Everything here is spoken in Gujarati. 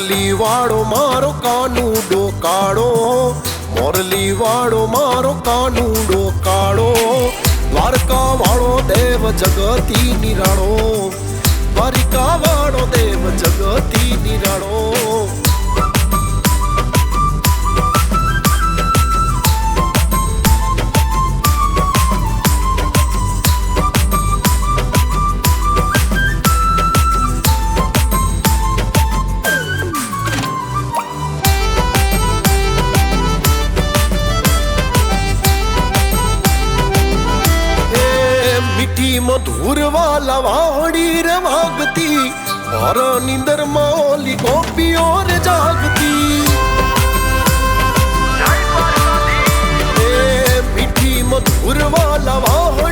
મોરલી વાળો મારો કાનુડો કાળો, મોરલી વાળો મારો કાનુડો કાળો, દ્વારકા વાળો દેવ જગતી નિરાળો, દ્વારિકા વાળો દેવ જગતી નિરાળો. મધુર વાલા વાડી રે વાગતી, મારા નીંદર મોલી ગોપીઓ રે જાગતી. મીઠી મધુર વાલા વાડી